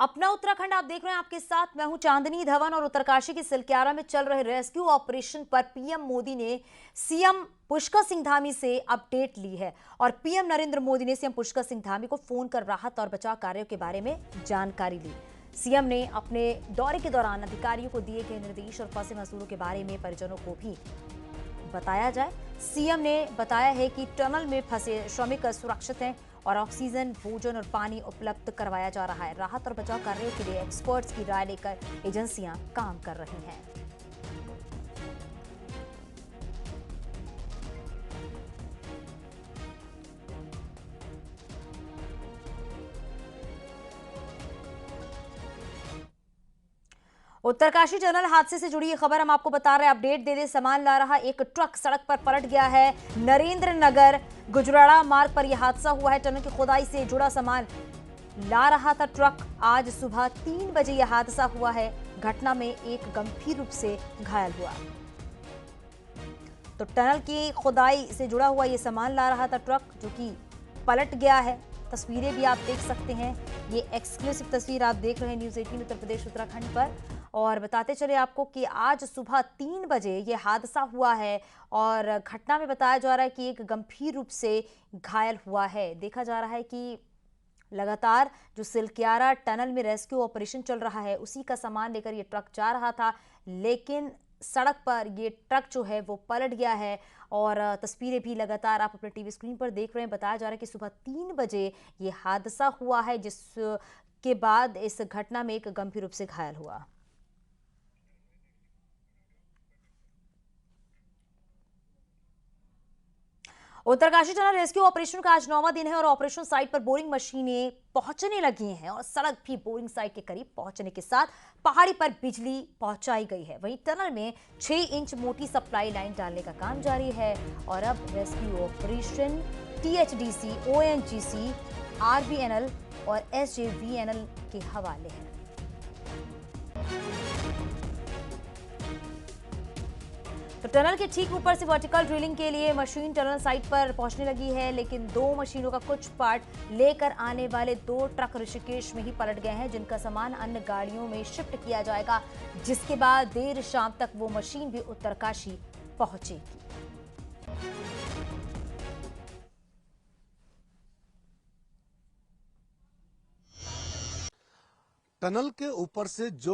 अपना उत्तराखंड आप देख रहे हैं, आपके साथ मैं हूं चांदनी धवन। और उत्तरकाशी के सिलक्यारा में चल रहे रेस्क्यू ऑपरेशन पर पीएम मोदी ने सीएम पुष्कर सिंह धामी से अपडेट ली है। और पीएम नरेंद्र मोदी ने सीएम पुष्कर सिंह धामी को फोन कर राहत और बचाव कार्यों के बारे में जानकारी ली। सीएम ने अपने दौरे के दौरान अधिकारियों को दिए गए निर्देश और फंसे मजदूरों के बारे में परिजनों को भी बताया जाए। सीएम ने बताया है कि टनल में फंसे श्रमिक सुरक्षित हैं और ऑक्सीजन, भोजन और पानी उपलब्ध करवाया जा रहा है। राहत और बचाव कार्यों के लिए एक्सपर्ट्स की राय लेकर एजेंसियां काम कर रही हैं। उत्तरकाशी टनल हादसे से जुड़ी खबर हम आपको बता रहे हैं। अपडेट दे दे, सामान ला रहा एक ट्रक सड़क पर पलट गया है। नरेंद्र नगर गुजराड़ा मार्ग पर यह हादसा हुआ है। टनल की खुदाई से जुड़ा सामान ला रहा था ट्रक। आज सुबह 3 बजे यह हादसा हुआ है। घटना में एक गंभीर रूप से घायल हुआ। तो टनल की खुदाई से जुड़ा हुआ यह सामान ला रहा था ट्रक, जो कि पलट गया है। तस्वीरें भी आप देख सकते हैं। ये एक्सक्लूसिव तस्वीर आप देख रहे हैं न्यूज़ 18 उत्तर प्रदेश उत्तराखंड पर। और बताते चले आपको कि आज सुबह 3 बजे ये हादसा हुआ है और घटना में बताया जा रहा है कि एक गंभीर रूप से घायल हुआ है। देखा जा रहा है कि लगातार जो सिलक्यारा टनल में रेस्क्यू ऑपरेशन चल रहा है, उसी का सामान लेकर ये ट्रक जा रहा था, लेकिन सड़क पर ये ट्रक जो है वो पलट गया है। और तस्वीरें भी लगातार आप अपने टीवी स्क्रीन पर देख रहे हैं। बताया जा रहा है कि सुबह 3 बजे ये हादसा हुआ है, जिसके बाद इस घटना में एक गंभीर रूप से घायल हुआ। उत्तरकाशी टनल रेस्क्यू ऑपरेशन का आज 9वां दिन है और ऑपरेशन साइट पर बोरिंग मशीनें पहुंचने लगी हैं और सड़क भी बोरिंग साइट के करीब पहुंचने के साथ पहाड़ी पर बिजली पहुंचाई गई है। वहीं टनल में 6 इंच मोटी सप्लाई लाइन डालने का काम जारी है। और अब rescue operation THDC, ONGC, RBNL और एसजेवीएनएल के हवाले है। तो टनल के ठीक ऊपर से वर्टिकल ड्रिलिंग के लिए मशीन टनल साइट पर पहुंचने लगी है, लेकिन 2 मशीनों का कुछ पार्ट लेकर आने वाले 2 ट्रक ऋषिकेश में ही पलट गए हैं, जिनका सामान अन्य गाड़ियों में शिफ्ट किया जाएगा, जिसके बाद देर शाम तक वो मशीन भी उत्तरकाशी पहुंचेगी। टनल के ऊपर से जो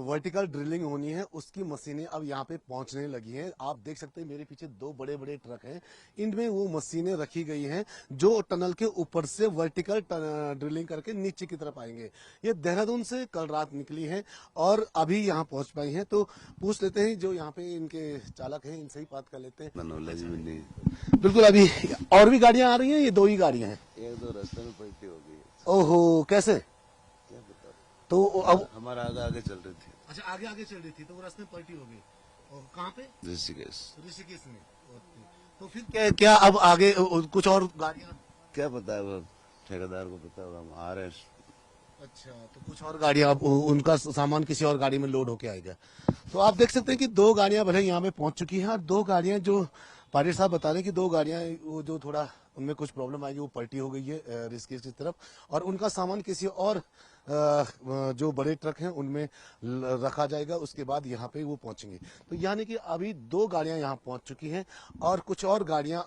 वर्टिकल ड्रिलिंग होनी है उसकी मशीनें अब यहाँ पे पहुंचने लगी हैं। आप देख सकते हैं मेरे पीछे 2 बड़े बड़े ट्रक हैं, इनमें वो मशीनें रखी गई हैं जो टनल के ऊपर से वर्टिकल ड्रिलिंग करके नीचे की तरफ आएंगे। ये देहरादून से कल रात निकली है और अभी यहाँ पहुंच पाई हैं। तो पूछ लेते हैं जो यहाँ पे इनके चालक हैं, इनसे ही बात कर लेते हैं। बिल्कुल, अभी और भी गाड़ियां आ रही हैं, ये 2 ही गाड़ियां हैं? 1-2 रास्ते में पलटी हो गई। ओहो, कैसे? तो अब हमारा आगे चल रही थी। अच्छा, आगे चल रही थी तो वो रास्ते में पलटी हो गई। और कहाँ पे? ऋषिकेश में। तो फिर क्या अब आगे कुछ और गाड़ियाँ? क्या पता है, वो ठेकेदार को पता होगा, हम आ रहे हैं। अच्छा, तो कुछ और गाड़ियाँ, उनका सामान किसी और गाड़ी में लोड होके आएगा। तो आप देख सकते हैं कि 2 गाड़ियाँ भले यहाँ पे पहुंच चुकी हैं और 2 गाड़ियाँ जो पायलट साहब बता रहे हैं कि 2 गाड़ियाँ वो जो थोड़ा उनमें कुछ प्रॉब्लम आएगी, वो पलटी हो गई है ऋषिकेश की तरफ, और उनका सामान किसी और जो बड़े ट्रक हैं उनमें रखा जाएगा। उसके बाद यहाँ पे वो पहुंचेंगे। तो यानी कि अभी 2 गाड़ियां यहाँ पहुंच चुकी हैं और कुछ और गाड़ियां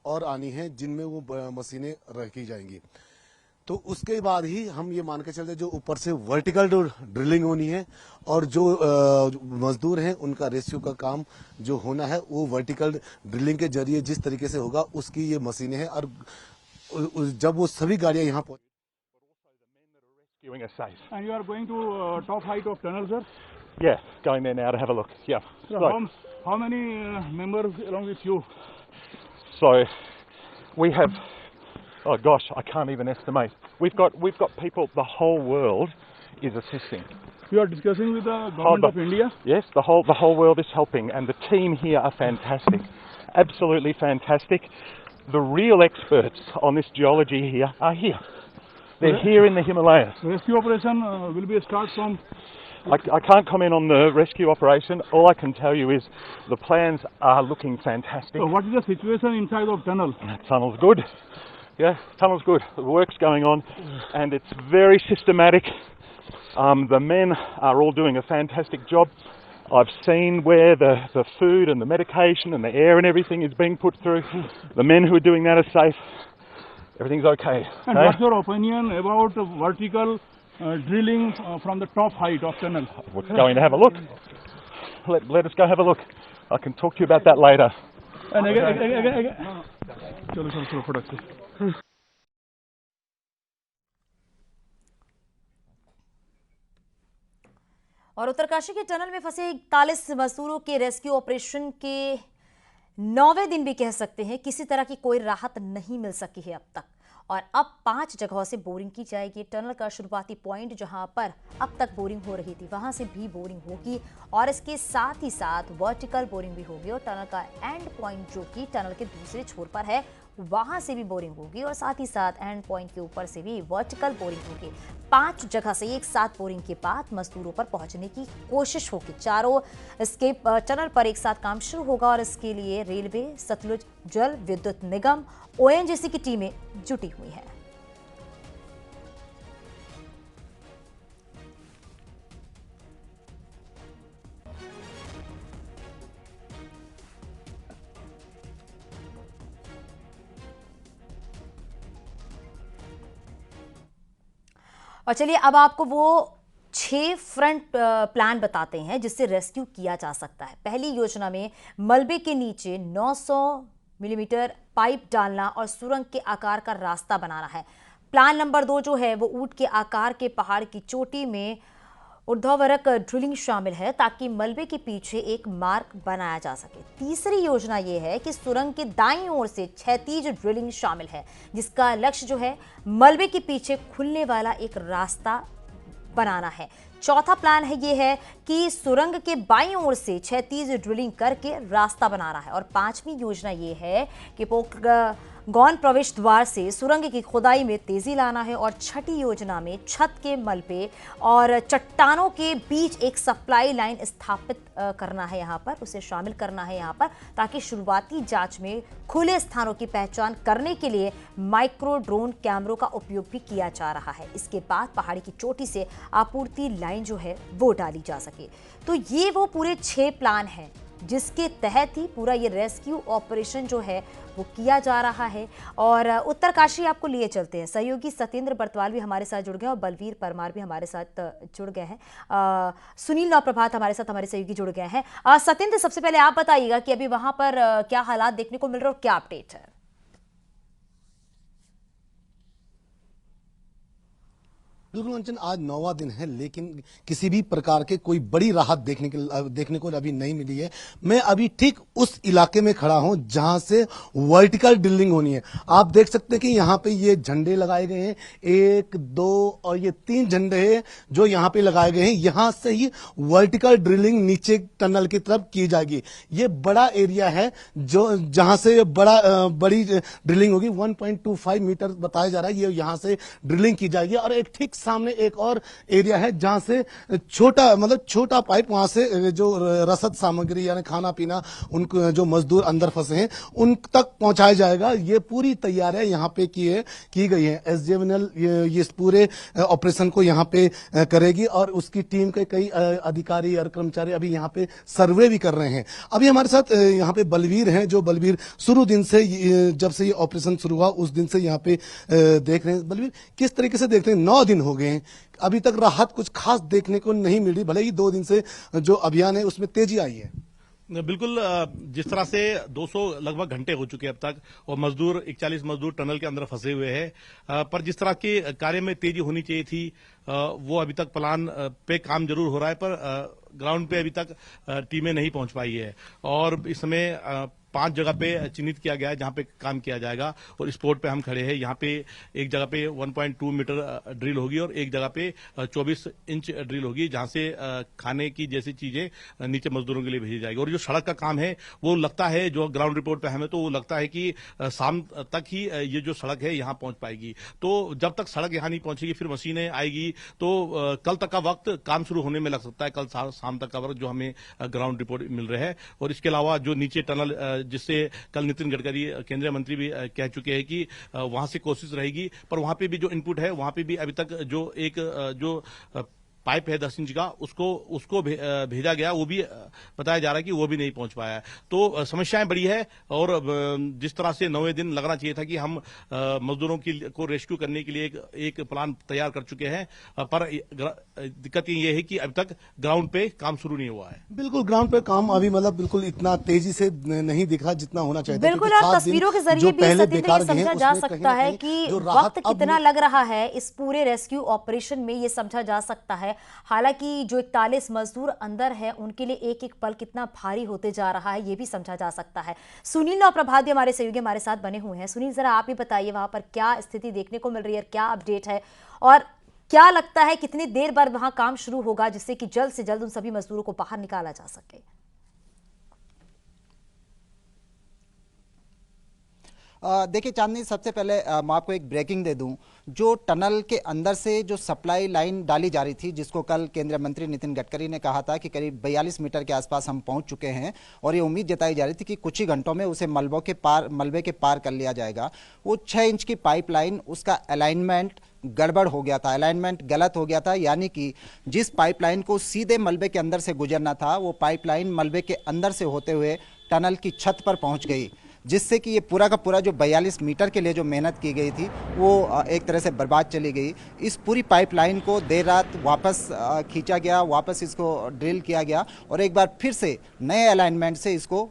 और आनी हैं जिनमें वो मशीनें रखी जाएंगी। तो उसके बाद ही हम ये मान के चलते जो ऊपर से वर्टिकल ड्रिलिंग होनी है और जो मजदूर हैं उनका रेस्क्यू का काम जो होना है वो वर्टिकल ड्रिलिंग के जरिए जिस तरीके से होगा उसकी ये मशीनें हैं। और जब वो सभी गाड़ियां यहाँ पहुंच rescuing us safe. And you are going to top height of tunnel, sir? Yeah, going there now to have a look. Yeah. So how many members along with you? So we have, oh gosh, I can't even estimate. We've got people. The whole world is assisting. You are discussing with the government of India? Yes, the whole world is helping, and the team here are fantastic, absolutely fantastic. The real experts on this geology here are here. They're here in the Himalayas. Rescue operation will be start from... I can't comment on the rescue operation. All I can tell you is the plans are looking fantastic. So what is the situation inside of tunnel? Tunnel's good. Yeah, tunnel's good. The work's going on and it's very systematic. The men are all doing a fantastic job. I've seen where the food and the medication and the air and everything is being put through. The men who are doing that are safe. Everything's okay. And what's your opinion about vertical drilling from the top height of tunnel? We're going to have a look. Let us go have a look. I can talk to you about that later. And again. चलो फटाक से. और उत्तरकाशी के tunnel में फंसे 41 मजदूरों के rescue operation के 9वें दिन भी कह सकते हैं किसी तरह की कोई राहत नहीं मिल सकी है अब तक। और अब 5 जगहों से बोरिंग की जाएगी। टनल का शुरुआती पॉइंट जहां पर अब तक बोरिंग हो रही थी वहां से भी बोरिंग होगी और इसके साथ ही साथ वर्टिकल बोरिंग भी होगी और टनल का एंड पॉइंट जो कि टनल के दूसरे छोर पर है वहां से भी बोरिंग होगी और साथ ही साथ एंड पॉइंट के ऊपर से भी वर्टिकल बोरिंग होगी। 5 जगह से एक साथ बोरिंग के बाद मजदूरों पर पहुंचने की कोशिश होगी। चारों इसके टनल पर एक साथ काम शुरू होगा और इसके लिए रेलवे, सतलुज जल विद्युत निगम, ओएनजीसी की टीमें जुटी हुई हैं। और चलिए अब आपको वो 6 फ्रंट प्लान बताते हैं जिससे रेस्क्यू किया जा सकता है। पहली योजना में मलबे के नीचे 900 मिलीमीटर पाइप डालना और सुरंग के आकार का रास्ता बनाना है। प्लान नंबर 2 जो है वो ऊंट के आकार के पहाड़ की चोटी में ऊर्ध्वाधर ड्रिलिंग शामिल है ताकि मलबे के पीछे एक मार्ग बनाया जा सके। तीसरी योजना ये है कि सुरंग के दाईं ओर से क्षैतिज ड्रिलिंग शामिल है जिसका लक्ष्य जो है मलबे के पीछे खुलने वाला एक रास्ता बनाना है। चौथा प्लान है ये है कि सुरंग के बाईं ओर से क्षैतिज ड्रिलिंग करके रास्ता बनाना है और 5वीं योजना ये है कि गौन प्रवेश द्वार से सुरंग की खुदाई में तेजी लाना है और 6ठी योजना में छत के मलबे और चट्टानों के बीच एक सप्लाई लाइन स्थापित करना है, यहाँ पर उसे शामिल करना है यहाँ पर ताकि शुरुआती जांच में खुले स्थानों की पहचान करने के लिए माइक्रो ड्रोन कैमरों का उपयोग भी किया जा रहा है। इसके बाद पहाड़ी की चोटी से आपूर्ति लाइन जो है वो डाली जा सके। तो ये वो पूरे 6 प्लान हैं जिसके तहत ही पूरा ये रेस्क्यू ऑपरेशन जो है वो किया जा रहा है। और उत्तरकाशी आपको लिए चलते हैं। सहयोगी सत्येंद्र बर्तवाल भी हमारे साथ जुड़ गए और बलवीर परमार भी हमारे साथ जुड़ गए हैं। सुनील नौप्रभात हमारे साथ हमारे सहयोगी जुड़ गए हैं। सत्येंद्र, सबसे पहले आप बताइएगा कि अभी वहां पर क्या हालात देखने को मिल रहे और क्या अपडेट है? बिल्कुल अंचन, आज 9वां दिन है लेकिन किसी भी प्रकार के कोई बड़ी राहत देखने को अभी नहीं मिली है। मैं अभी ठीक उस इलाके में खड़ा हूं जहां से वर्टिकल ड्रिलिंग होनी है। आप देख सकते हैं कि यहां पे ये झंडे लगाए गए हैं, 1, 2 और ये 3 झंडे हैं जो यहां पे लगाए गए हैं। यहां से ही वर्टिकल ड्रिलिंग नीचे टनल की तरफ की जाएगी। ये बड़ा एरिया है जो जहां से बड़ी ड्रिलिंग होगी। 1.25 मीटर बताया जा रहा है, ये यहां से ड्रिलिंग की जाएगी। और एक ठीक सामने एक और एरिया है जहां से छोटा पाइप, वहां से जो रसद सामग्री यानी खाना पीना उनको जो मजदूर अंदर फंसे हैं उन तक पहुंचाया जाएगा। ये पूरी तैयारियां यहां पे की गई है। एसजेवीएनएल ये इस पूरे ऑपरेशन को यहां पे करेगी और उसकी टीम के कई अधिकारी और कर्मचारी अभी यहां पे सर्वे भी कर रहे हैं। अभी हमारे साथ यहां पे बलवीर हैं, जो बलवीर शुरू दिन से जब से ये ऑपरेशन शुरू हुआ उस दिन से यहां पे देख रहे हैं। बलवीर, किस तरीके से देखते हैं? 9 दिन हो गए हैं, अभी तक राहत कुछ खास देखने को नहीं मिली, भले ही 2 दिन से जो अभियान है उसमें तेजी आई है। बिल्कुल, जिस तरह से 200 लगभग घंटे हो चुके हैं अब तक और 41 मजदूर टनल के अंदर फंसे हुए हैं, पर जिस तरह के कार्य में तेजी होनी चाहिए थी वो अभी तक प्लान पे काम जरूर हो रहा है, पर ग्राउंड पे अभी तक टीमें नहीं पहुंच पाई है। और इस समय 5 जगह पे चिन्हित किया गया है जहां पे काम किया जाएगा और स्पॉट पे हम खड़े हैं। यहाँ पे एक जगह पे 1.2 मीटर ड्रिल होगी और एक जगह पे 24 इंच ड्रिल होगी जहां से खाने की जैसी चीजें नीचे मजदूरों के लिए भेजी जाएगी। और जो सड़क का काम है वो लगता है, जो ग्राउंड रिपोर्ट पे हमें तो वो लगता है कि शाम तक ही ये जो सड़क है यहाँ पहुंच पाएगी। तो जब तक सड़क यहाँ नहीं पहुंचेगी फिर मशीनें आएगी तो कल तक का वक्त काम शुरू होने में लग सकता है। कल शाम तक का वक्त जो हमें ग्राउंड रिपोर्ट मिल रहा है। और इसके अलावा जो नीचे टनल, जिससे कल नितिन गडकरी केंद्रीय मंत्री भी कह चुके हैं कि वहां से कोशिश रहेगी, पर वहां पे भी जो इनपुट है वहां पे भी अभी तक जो पाइप है 10 इंच का, उसको भेजा गया, वो भी बताया जा रहा है कि वो भी नहीं पहुंच पाया है। तो समस्याएं बड़ी है और जिस तरह से 9वें दिन लगना चाहिए था कि हम मजदूरों को रेस्क्यू करने के लिए एक प्लान तैयार कर चुके हैं, पर दिक्कत ये है कि अभी तक ग्राउंड पे काम शुरू नहीं हुआ है। बिल्कुल ग्राउंड पे काम अभी मतलब बिल्कुल इतना तेजी से नहीं दिखा जितना होना चाहिए था। बिल्कुल, क्योंकि और 7 दिन तस्वीरों के जो जरिए भी पहले सत्येंद्र ये बेकार गए हैं, समझा जा उसमें कहीं सकता ना है कहीं कि जो राहत वक्त अब कितना लग रहा है इस पूरे रेस्क्यू ऑपरेशन में, ये समझा जा सकता है। हालांकि जो 41 मजदूर अंदर है उनके लिए एक एक पल कितना भारी होते जा रहा है, ये भी समझा जा सकता है। सुनील और प्रभात भी हमारे सहयोगी हमारे साथ बने हुए हैं। सुनील, जरा आप ही बताइए वहां पर क्या स्थिति देखने को मिल रही है, क्या अपडेट है, और क्या लगता है कितनी देर बाद वहां काम शुरू होगा जिससे कि जल्द से जल्द उन सभी मजदूरों को बाहर निकाला जा सके? देखिए चांदनी, सबसे पहले मैं आपको एक ब्रेकिंग दे दूं। जो टनल के अंदर से जो सप्लाई लाइन डाली जा रही थी, जिसको कल केंद्रीय मंत्री नितिन गडकरी ने कहा था कि करीब 42 मीटर के आसपास हम पहुंच चुके हैं और ये उम्मीद जताई जा रही थी कि कुछ ही घंटों में उसे मलबे के पार कर लिया जाएगा। वो 6 इंच की पाइपलाइन, उसका अलाइनमेंट गड़बड़ हो गया था, अलाइनमेंट गलत हो गया था, यानी कि जिस पाइपलाइन को सीधे मलबे के अंदर से गुजरना था वो पाइपलाइन मलबे के अंदर से होते हुए टनल की छत पर पहुंच गई, जिससे कि ये पूरा का पूरा जो 42 मीटर के लिए जो मेहनत की गई थी वो एक तरह से बर्बाद चली गई। इस पूरी पाइपलाइन को देर रात वापस खींचा गया, वापस इसको ड्रिल किया गया और एक बार फिर से नए अलाइनमेंट से इसको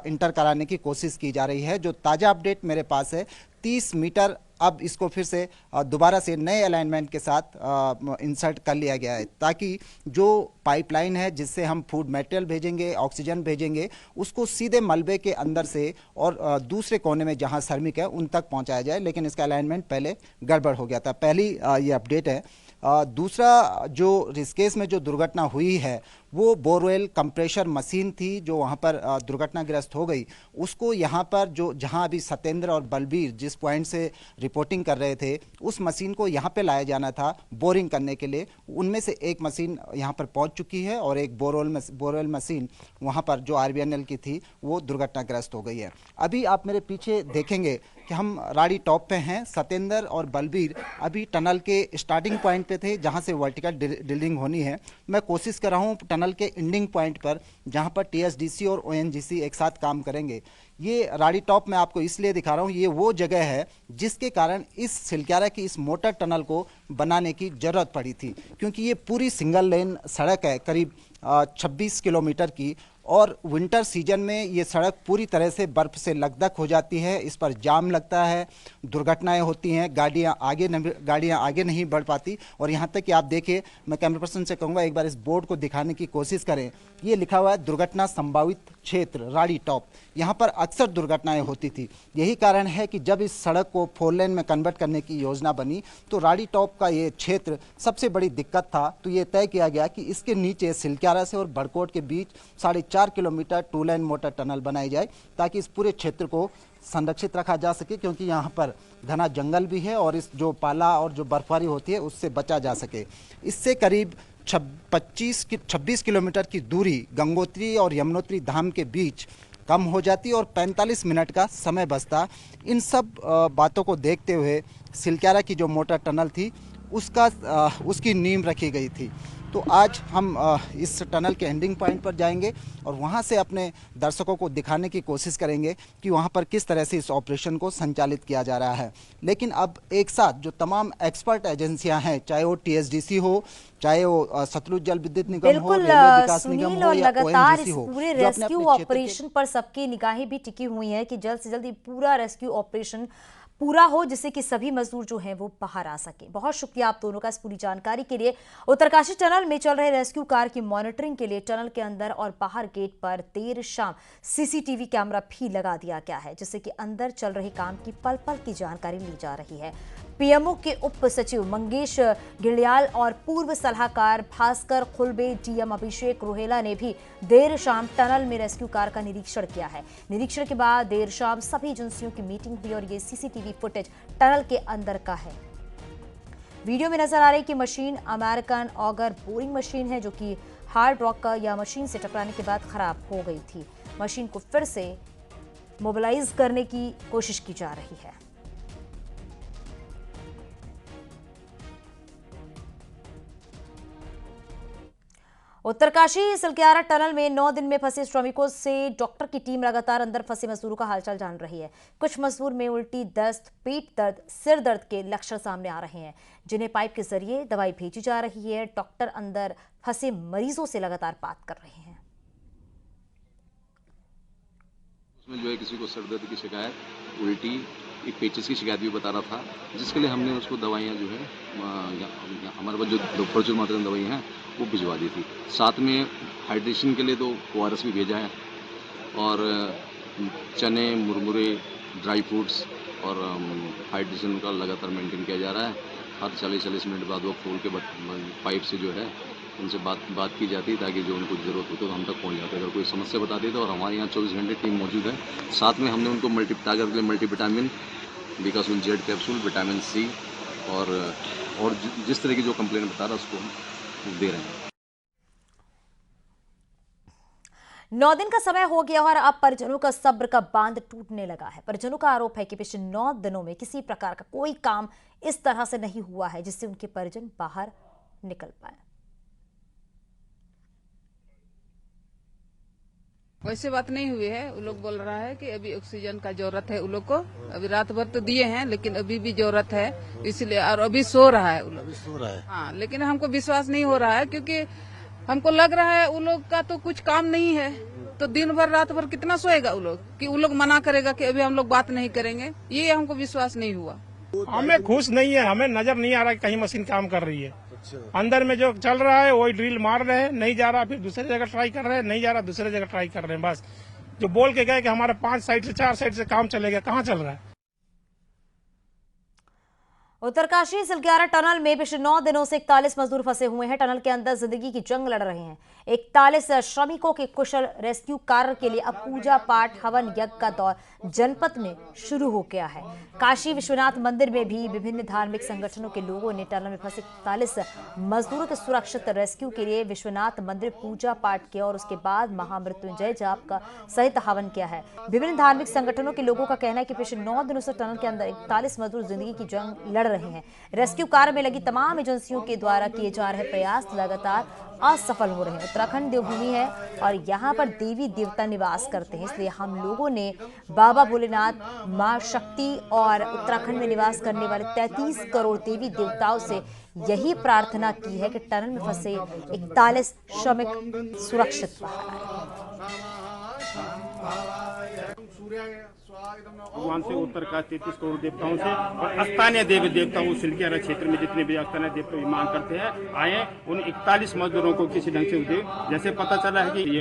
इंटर कराने की कोशिश की जा रही है। जो ताज़ा अपडेट मेरे पास है, 30 मीटर अब इसको फिर से दोबारा से नए अलाइनमेंट के साथ इंसर्ट कर लिया गया है, ताकि जो पाइपलाइन है जिससे हम फूड मटेरियल भेजेंगे, ऑक्सीजन भेजेंगे, उसको सीधे मलबे के अंदर से और दूसरे कोने में जहां श्रमिक है उन तक पहुंचाया जाए। लेकिन इसका अलाइनमेंट पहले गड़बड़ हो गया था। पहली ये अपडेट है। दूसरा, जो रिस्केस में जो दुर्घटना हुई है वो बोरवेल कंप्रेशर मशीन थी जो वहाँ पर दुर्घटनाग्रस्त हो गई। उसको यहाँ पर जो जहाँ अभी सत्येंद्र और बलबीर जिस पॉइंट से रिपोर्टिंग कर रहे थे, उस मशीन को यहाँ पे लाया जाना था बोरिंग करने के लिए। उनमें से एक मशीन यहाँ पर पहुँच चुकी है और एक बोरवेल मशीन वहाँ पर जो RVNL की थी वो दुर्घटनाग्रस्त हो गई है। अभी आप मेरे पीछे देखेंगे कि हम राड़ी टॉप पे हैं। सत्येंद्र और बलबीर अभी टनल के स्टार्टिंग पॉइंट पे थे जहाँ से वर्टिकल ड्रिलिंग होनी है। मैं कोशिश कर रहा हूँ टनल के एंडिंग पॉइंट पर जहाँ पर TSDC और ONGC एक साथ काम करेंगे। ये राड़ी टॉप मैं आपको इसलिए दिखा रहा हूँ, ये वो जगह है जिसके कारण इस सिलक्यारा की इस मोटर टनल को बनाने की ज़रूरत पड़ी थी, क्योंकि ये पूरी सिंगल लेन सड़क है करीब 26 किलोमीटर की, और विंटर सीजन में ये सड़क पूरी तरह से बर्फ़ से लकदक हो जाती है। इस पर जाम लगता है, दुर्घटनाएं होती हैं, गाड़ियां आगे नहीं बढ़ पाती। और यहाँ तक कि आप देखिए, मैं कैमरा पर्सन से कहूँगा एक बार इस बोर्ड को दिखाने की कोशिश करें। ये लिखा हुआ है दुर्घटना संभावित क्षेत्र राड़ी टॉप। यहाँ पर अक्सर दुर्घटनाएं होती थी। यही कारण है कि जब इस सड़क को 4 लेन में कन्वर्ट करने की योजना बनी तो राड़ी टॉप का ये क्षेत्र सबसे बड़ी दिक्कत था। तो ये तय किया गया कि इसके नीचे सिलक्यारा से और बड़कोट के बीच 4.5 किलोमीटर 2 लेन मोटर टनल बनाई जाए, ताकि इस पूरे क्षेत्र को संरक्षित रखा जा सके, क्योंकि यहाँ पर घना जंगल भी है और इस जो पाला और जो बर्फबारी होती है उससे बचा जा सके। इससे करीब 26 किलोमीटर की दूरी गंगोत्री और यमुनोत्री धाम के बीच कम हो जाती और 45 मिनट का समय बचता। इन सब बातों को देखते हुए सिलक्यारा की जो मोटर टनल थी उसकी नींव रखी गई थी। तो आज हम इस टनल के एंडिंग पॉइंट पर जाएंगे और वहाँ से अपने दर्शकों को दिखाने की कोशिश करेंगे कि वहाँ पर किस तरह से इस ऑपरेशन को संचालित किया जा रहा है। लेकिन अब एक साथ जो तमाम एक्सपर्ट एजेंसियां हैं, चाहे वो TSDC हो, चाहे वो सतलुज जल विद्युत निगम हो, बिल्कुल रेलवे विकास निगम सुनील, हो और या लगातार इस ONGC हो, पूरे जो अपने रेस्क्यू अपने क्षेत्र के ऑपरेशन पर सबकी निगाहें भी टिकी हुई हैं कि जल्द से जल्द ये पूरा रेस्क्यू ऑपरेशन पूरा हो, जिससे कि सभी मजदूर जो हैं वो बाहर आ सके। बहुत शुक्रिया आप दोनों का इस पूरी जानकारी के लिए। उत्तरकाशी टनल में चल रहे रेस्क्यू कार्य की मॉनिटरिंग के लिए टनल के अंदर और बाहर गेट पर देर शाम CCTV कैमरा भी लगा दिया गया है, जिससे कि अंदर चल रहे काम की पल पल की जानकारी ली जा रही है। PMO के उप सचिव मंगेश गिलियाल और पूर्व सलाहकार भास्कर खुलबे, DM अभिषेक रोहेला ने भी देर शाम टनल में रेस्क्यू कार का निरीक्षण किया है। निरीक्षण के बाद देर शाम सभी एजेंसियों की मीटिंग हुई और ये CCTV फुटेज टनल के अंदर का है। वीडियो में नजर आ रही कि machine American auger boring machine है, जो कि हार्ड रॉक या मशीन से टकराने के बाद खराब हो गई थी। मशीन को फिर से मोबिलाइज करने की कोशिश की जा रही है। उत्तरकाशी सिलक्यारा टनल में 9 दिन में फंसे श्रमिकों से डॉक्टर की टीम लगातार अंदर फंसे मजदूरों का हालचाल जान रही है। कुछ मजदूर में उल्टी, दस्त, पेट दर्द, सिर दर्द के लक्षण सामने आ रहे हैं, जिन्हें पाइप के जरिए दवाई भेजी जा रही है। डॉक्टर अंदर फंसे मरीजों से लगातार बात कर रहे हैं। उसमें जो है किसी को सर दर्द की शिकायत, उल्टी, एक पेचिस की शिकायत भी बता रहा था, जिसके लिए हमने उसको दवाइयाँ जो है हमारे पास जो प्रचुर मात्रा में दवाइयाँ हैं वो भिजवा दी थी। साथ में हाइड्रेशन के लिए तो ORS भी भेजा है और चने, मुरमुरे, ड्राई फ्रूट्स और हाइड्रेशन का लगातार मेंटेन किया जा रहा है। हर 40-40 मिनट बाद वो खोल के पाइप से जो है उनसे बात की जाती है, ताकि जो उनको ज़रूरत होती है तो हम तक पहुंच जाते हैं। अगर कोई समस्या बता देते और हमारे यहाँ 24 घंटे टीम मौजूद है। साथ में हमने उनको ताकत के लिए मल्टीविटामिन, विकासुन जेड कैप्सूल, विटामिन C और जिस तरह की जो कंप्लेन बता रहा है उसको हम दे रहे हैं। 9 दिन का समय हो गया और अब परिजनों का सब्र का बांध टूटने लगा है। परिजनों का आरोप है कि पिछले 9 दिनों में किसी प्रकार का कोई काम इस तरह से नहीं हुआ है जिससे उनके परिजन बाहर निकल पाए। वैसे बात नहीं हुई है। वो लोग बोल रहा है कि अभी ऑक्सीजन का जरूरत है उन लोग को। अभी रात भर तो दिए हैं लेकिन अभी भी जरूरत है, इसलिए और अभी सो रहा है। अभी सो रहा है, हाँ, लेकिन हमको विश्वास नहीं हो रहा है क्योंकि हमको लग रहा है उन लोग का तो कुछ काम नहीं है, तो दिन भर रात भर कितना सोएगा उन लोग कि उन लोग मना करेगा कि अभी हम लोग बात नहीं करेंगे। ये हमको विश्वास नहीं हुआ। हमें खुश नहीं है, हमें नजर नहीं आ रहा कि कहीं मशीन काम कर रही है। अंदर में जो चल रहा है वही ड्रिल मार रहे हैं, नहीं जा रहा, फिर दूसरी जगह ट्राई कर रहे हैं, नहीं जा रहा, दूसरी जगह ट्राई कर रहे हैं। बस जो बोल के गए कि हमारे 5 साइड से 4 साइड से काम चलेगा, कहाँ चल रहा है। उत्तरकाशी सिलक्यारा टनल में पिछले 9 दिनों से 41 मजदूर फंसे हुए हैं। टनल के अंदर जिंदगी की जंग लड़ रहे हैं। 41 श्रमिकों के कुशल रेस्क्यू कार्य के लिए अब पूजा पाठ, हवन यज्ञ का दौर जनपद में शुरू हो गया है। काशी विश्वनाथ मंदिर में भी विभिन्न धार्मिक संगठनों के लोगों ने टनल में फंसे 41 मजदूरों के सुरक्षित रेस्क्यू के लिए विश्वनाथ मंदिर पूजा पाठ किया और उसके बाद महामृत्युंजय जाप का सहित हवन किया है। विभिन्न धार्मिक संगठनों के लोगों का कहना है कि पिछले 9 दिनों से टनल के अंदर 41 मजदूर जिंदगी की जंग लड़ रहे हैं। रेस्क्यू कार्य में लगी तमाम एजेंसियों के द्वारा किए जा रहे प्रयास लगातार असफल हो रहे हैं। उत्तराखंड देवभूमि है और यहाँ पर देवी देवता निवास करते हैं, इसलिए हम लोगों ने बाबा भोलेनाथ, मां शक्ति और उत्तराखंड में निवास करने वाले 33 करोड़ देवी देवताओं से यही प्रार्थना की है कि टनल में फंसे 41 श्रमिक सुरक्षित बाहर आए। भगवान से उत्तरकाशी 33 करोड़ देवताओं से और स्थानीय देवी देवताओं सिलक्यारा क्षेत्र में जितने भी स्थानीय देवता मांग करते हैं आए, उन 41 मजदूरों को किसी ढंग से जैसे पता चला है कि ये